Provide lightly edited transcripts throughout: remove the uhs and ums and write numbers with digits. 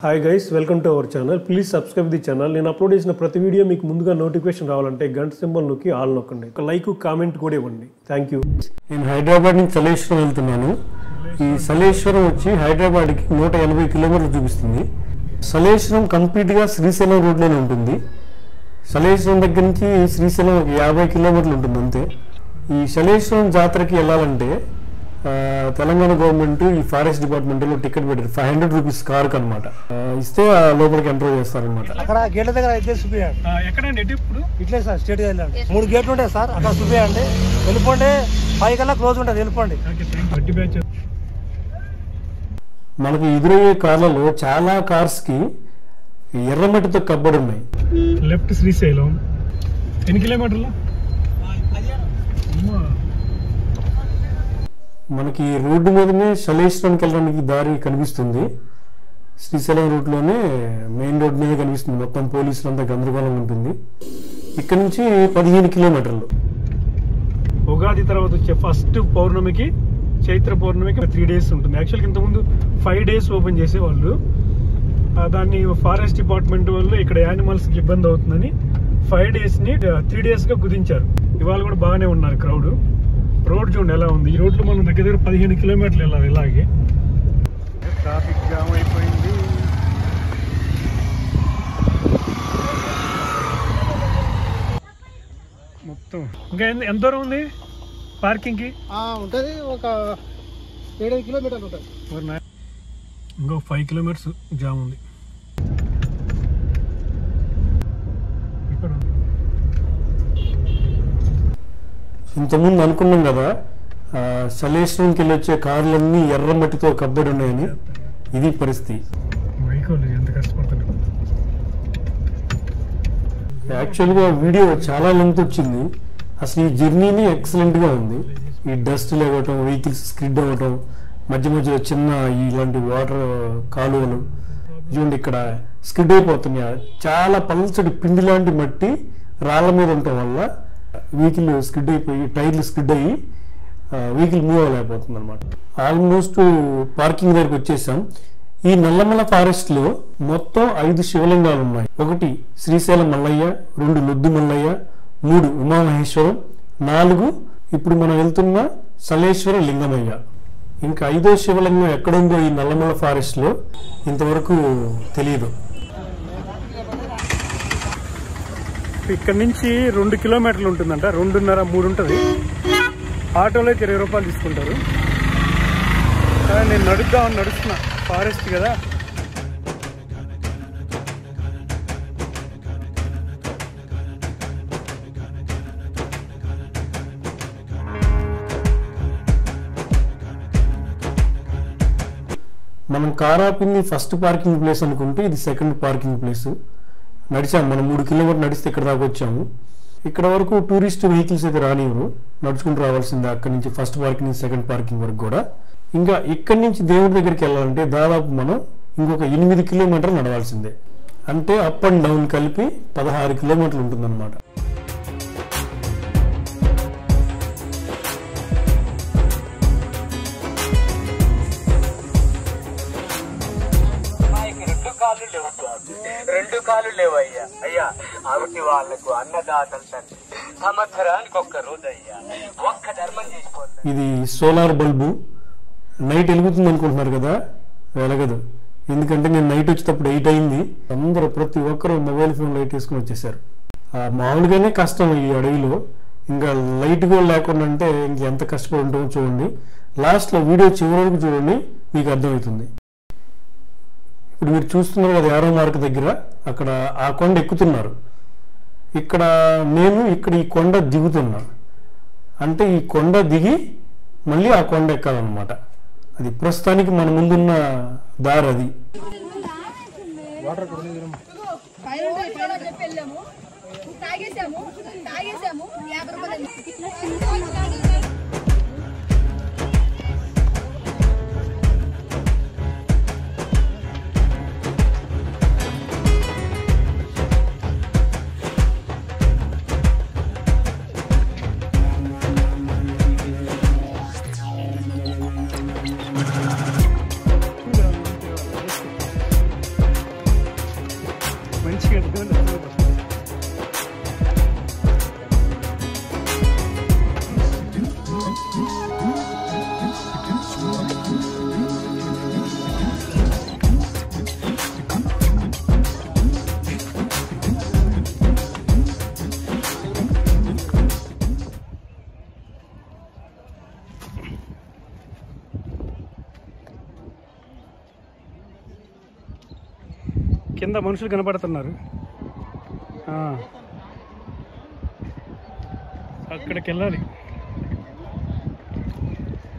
Hi guys, welcome to our channel. Please subscribe the channel. నేను upload చేసిన ప్రతి video మీకు ముందుగా నోటిఫికేషన్ రావాలంటే గంట సింబల్ నొక్కి ఆల్ నొక్కండి. ఒక లైక్ కామెంట్ కూడా ఇవ్వండి. Thank you. నేను హైదరాబాద్ నుంచి సలేశ్వరం వెళ్తున్నాను. ఈ సలేశ్వరం వచ్చి హైదరాబాద్కి 180 కిలోమీటర్లు చూపిస్తుంది. సలేశ్వరం కంప్లీట్గా శ్రీశైలం రోడ్లోనే ఉంటుంది. సలేశ్వరం దగ్గర నుంచి శ్రీశైలం ఒక 50 కిలోమీటర్లు ఉంటుంది అంతే. ఈ సలేశ్వరం జాతరకి వెళ్ళాలంటే తెలంగాణ గవర్నమెంట్ ఈ ఫారెస్ట్ డిపార్ట్మెంట్లో టికెట్ పెట్టారు. 500 రూపీస్ కార్కి అనమాట. ఇస్తే లోపలికి ఎంటర్ చేస్తారనమాట. అక్కడ గేట్ల దగ్గర అయితే చూపించండి. ఎక్కడండి ఇప్పుడు ఇట్లే సార్ స్టేట్ వెళ్ళండి. 3 గేట్లు ఉంటాయి సార్, అక్కడ చూపించండి. వెళ్ళిపోండి, 5 కల్లా క్లోజ్ ఉంటుంది, వెళ్ళిపోండి. మనకి ఎదురయ్యే కార్లలో చాలా కార్స్ కి ఎర్రమట్టితో కబ్బడి ఉన్నాయి. లెఫ్ట్ శ్రీశైలం ఎన్ని కిలోమీటర్లు? మనకి రోడ్డు మీదనే సలేశ్వరానికి వెళ్ళడానికి దారి కనిపిస్తుంది. శ్రీశైలం రూట్లోనే మెయిన్ రోడ్ మీద కనిపిస్తుంది. మొత్తం పోలీసులు అంతా గందరగోళం ఉంటుంది. ఇక్కడ నుంచి 15 కిలోమీటర్లు. ఉగాది తర్వాత వచ్చే ఫస్ట్ పౌర్ణమికి, చైత్ర పౌర్ణమికి 3 డేస్ ఉంటుంది. యాక్చువల్గా ఇంతకుముందు 5 డేస్ ఓపెన్ చేసేవాళ్ళు. దాన్ని ఫారెస్ట్ డిపార్ట్మెంట్ వాళ్ళు ఇక్కడ యానిమల్స్కి ఇబ్బంది అవుతుందని 5 డేస్ని 3 డేస్గా కుదించారు. ఇవాళ కూడా బాగానే ఉన్నారు క్రౌడ్. రోడ్ చూడండి ఎలా ఉంది. ఈ రోడ్లో మనం దగ్గర 15 కిలోమీటర్లు వెళ్ళాలి. ఇలాగే ట్రాఫిక్ జామ్ అయిపోయింది. మొత్తం ఇంకా ఎంత దూరం ఉంది పార్కింగ్కి? ఉంటుంది ఒక 7 కిలోమీటర్లు ఉంటుంది. ఇంకో 5 కిలోమీటర్స్ జామ్ ఉంది. ఇక్కడ ఇంతకుముందు అనుకున్నాం కదా సలేశ్వరంకి వెళ్ళి వచ్చే కార్లన్నీ ఎర్రమట్టితో కబ్బడి ఉన్నాయని. ఇది పరిస్థితి. ఎంత కష్టపడుతున్నారు. యాక్చువల్గా వీడియో చాలా లెంత్ వచ్చింది. అసలు ఈ జర్నీని ఎక్సలెంట్గా ఉంది. ఈ డస్ట్ లేవటం, వెహికల్స్ స్కిడ్ అవ్వటం, మధ్య మధ్యలో చిన్న ఇలాంటి వాటర్ కాలువలు చూడండి ఇక్కడ స్కిడ్ అయిపోతున్నాయి. చాలా పల్చడి పిండి లాంటి మట్టి రాళ్ళ మీద ఉండటం వల్ల వెహికల్ స్కిడ్ అయిపోయి టైర్లు స్కిడ్ అయ్యి వెహికల్ మూవ్ అవ్వలేకపోతుంది అనమాట. ఆల్మోస్ట్ పార్కింగ్ దగ్గరికి వచ్చేసాం. ఈ నల్లమల ఫారెస్ట్ లో మొత్తం 5 శివలింగాలు ఉన్నాయి. 1 శ్రీశైలం మల్లయ్య, 2 లొద్దు మల్లయ్య, 3 ఉమామహేశ్వరం, 4 ఇప్పుడు మనం వెళ్తున్న సలేశ్వర లింగమయ్య. ఇంకా 5వ శివలింగం ఎక్కడుందో ఈ నల్లమల ఫారెస్ట్ లో ఇంతవరకు తెలియదు. ఇక్కడ నుంచి 2 కిలోమీటర్లు ఉంటుందంట. 2.5, 3 ఉంటుంది. ఆటోలో 20 రూపాయలు తీసుకుంటారు. నేను నడుస్తున్నా, ఫారెస్ట్ కదా. మనం కార్ ఆపింది ఫస్ట్ పార్కింగ్ ప్లేస్ అనుకుంటే ఇది సెకండ్ పార్కింగ్ ప్లేస్. నడిచాము, మనం 3 కిలోమీటర్లు నడిస్తే ఇక్కడ దాకా వచ్చాము. ఇక్కడ వరకు టూరిస్ట్ వెహికల్స్ అయితే రానివ్వరు, నడుచుకుంటూ రావాల్సిందే. అక్కడి నుంచి ఫస్ట్ పార్కింగ్ సెకండ్ పార్కింగ్ వరకు కూడా. ఇంకా ఇక్కడి నుంచి దేవుడి దగ్గరికి వెళ్ళాలంటే దాదాపు మనం ఇంకొక 8 కిలోమీటర్లు నడవాల్సిందే. అంటే అప్ అండ్ డౌన్ కలిపి 16 కిలోమీటర్లు ఉంటుందన్నమాట. రెండు కాళ్ళు లేవయ్యా. అయ్యా ఆవిటి వాళ్లకు అన్నదాతలు తండ్రి, సంవత్సరానికి ఒక్క రోజు అయ్యా ఒక్క ధర్మం చేసుకోండి. ఇది సోలార్ బల్బు. నైట్ వెలుగుతుంది అనుకుంటున్నారు కదా, వెలగదు. ఎందుకంటే నేను నైట్ వచ్చేటప్పుడు 8 అయింది. అందరూ ప్రతి ఒక్కరు మొబైల్ ఫోన్ లైట్ వేసుకుని వచ్చేసారు. మామూలుగానే కష్టం ఈ అడవిలో, ఇంకా లైట్ కూడా లేకుండా అంటే ఇంకెంత కష్టపడి ఉంటామో చూడండి. లాస్ట్లో వీడియో చివరి వరకు చూడండి, మీకు అర్థమవుతుంది. ఇప్పుడు మీరు చూస్తున్నారు కదా యారో మార్క్ దగ్గర, అక్కడ ఆ కొండ ఎక్కుతున్నారు. ఇక్కడ నేను ఈ కొండ దిగుతున్నా. అంటే ఈ కొండ దిగి మళ్ళీ ఆ కొండ ఎక్కాలన్నమాట. అది ప్రస్తుతానికి మన ముందున్న దారి. అది కింద మనుషులు కనపడుతున్నారు. అక్కడికి వెళ్ళాలి.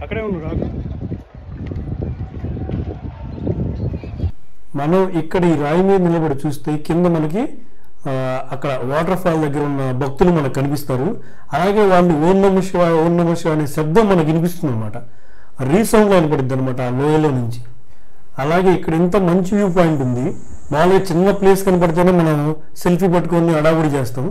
అక్కడే ఉన్నారు. మనం ఇక్కడ ఈ రాయి మీద నిలబడి చూస్తే కింద మనకి అక్కడ వాటర్ ఫాల్ దగ్గర ఉన్న భక్తులు మనకు కనిపిస్తారు. అలాగే వాళ్ళు ఓం నమః శివాయ ఓం నమః శివాయ అనే శబ్దం మనకు వినిపిస్తుంది అనమాట. రీసౌండ్లో వినపడుద్ది అనమాట ఆ లోయలో నుంచి. అలాగే ఇక్కడ ఇంత మంచి వ్యూ పాయింట్ ఉంది. మామూలుగా చిన్న ప్లేస్ కనపడితేనే మనం సెల్ఫీ పట్టుకొని అడావుడి చేస్తాం.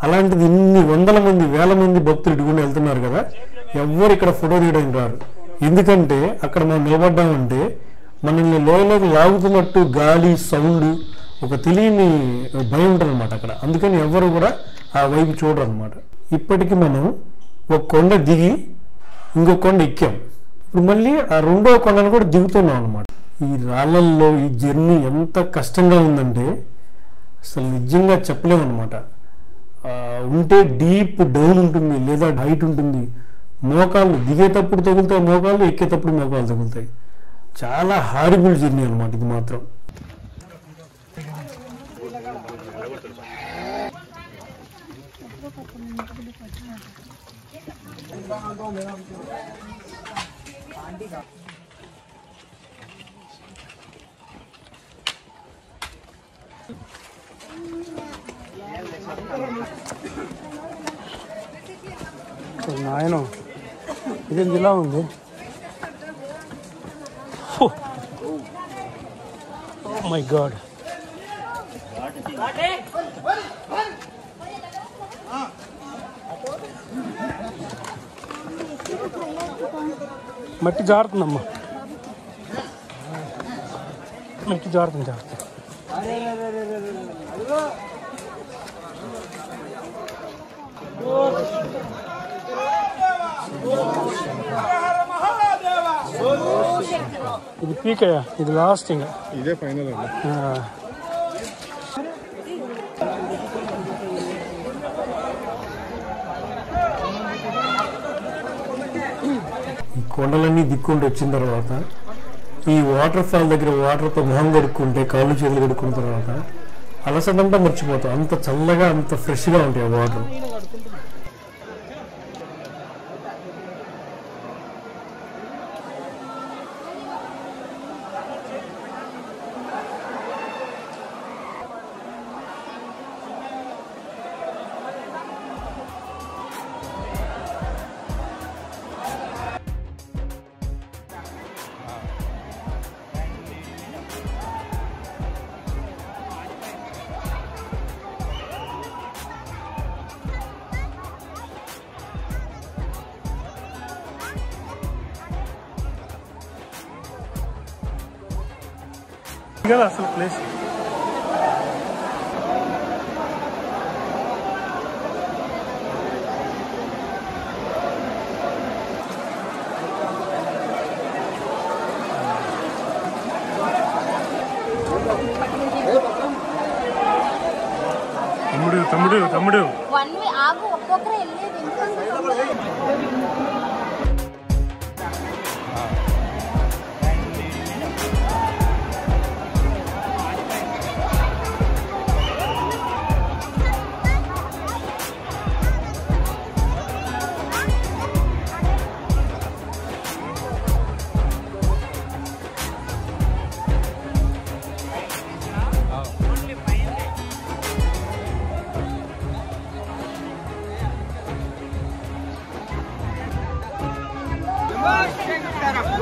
అలాంటిది ఇన్ని వందల మంది వేల మంది భక్తులు ఇటుకుండా వెళ్తున్నారు కదా, ఎవ్వరు ఇక్కడ ఫోటో తీయడానికి రారు. ఎందుకంటే అక్కడ మనం నిలబడ్డామంటే మనల్ని లోయలోకి లాగుతున్నట్టు గాలి సౌండ్ ఒక తెలియని భయం ఉంటుంది అనమాట అక్కడ. అందుకని ఎవరు కూడా ఆ వైపు చూడరు అనమాట. ఇప్పటికి మనం ఒక కొండ దిగి ఇంకో కొండ ఎక్కాం. ఇప్పుడు మళ్ళీ ఆ రెండో కొండను కూడా దిగుతున్నాం అనమాట. ఈ రాళ్ళల్లో ఈ జర్నీ ఎంత కష్టంగా ఉందంటే అసలు నిజంగా చెప్పలేము అనమాట. ఉంటే డీప్ డౌన్ ఉంటుంది, లేదా హైట్ ఉంటుంది. మోకాళ్ళు దిగేటప్పుడు తగులుతాయి మోకాళ్ళు, ఎక్కేటప్పుడు మోకాళ్ళు తగులుతాయి. చాలా హారిబుల్ జర్నీ అనమాట ఇది మాత్రం. నాయన ఇదేం ఇలా ఉంది. మై గాడ్, మట్టి జారుతుందమ్మా, మట్టి జారుతుంది. ఇది పీక్ అయ్యా, ఇది లాస్ట్ ఇంకా ఇదే ఫైనల్ అండి. ఈ కొండలన్నీ దిక్కుంటూ వచ్చిన తర్వాత ఈ వాటర్ ఫాల్ దగ్గర వాటర్తో మొహం కడుక్కుంటే, కాళ్ళు చేతులు కడుక్కున్న తర్వాత అలసటంతా మర్చిపోతాం. అంత చల్లగా అంత ఫ్రెష్గా ఉంటాయి ఆ వాటర్. కదా అసలు ప్లేస్. తమ్ముడు తమ్ముడు తమ్ముడు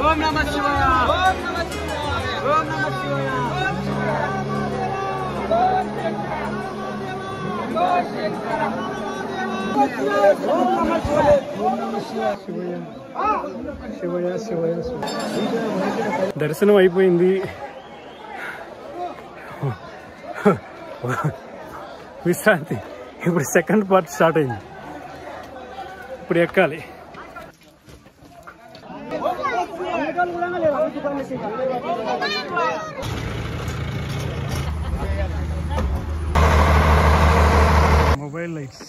ఓం నమః శివాయ ఓం నమః శివాయ ఓం నమః శివాయ దర్శనం అయిపోయింది. విశ్రాంతి. ఇప్పుడు సెకండ్ పార్ట్ స్టార్ట్ అయింది. ఇప్పుడు ఎక్కాలి. మొబైల్ లైట్స్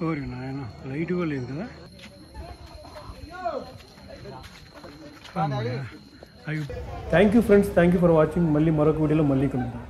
ఓరి నాయన, లైట్ కూడా లేదు కదా. Thank you friends, thank you for watching. మళ్ళీ మరొక వీడియోలో మళ్ళీ కలుద్దాం.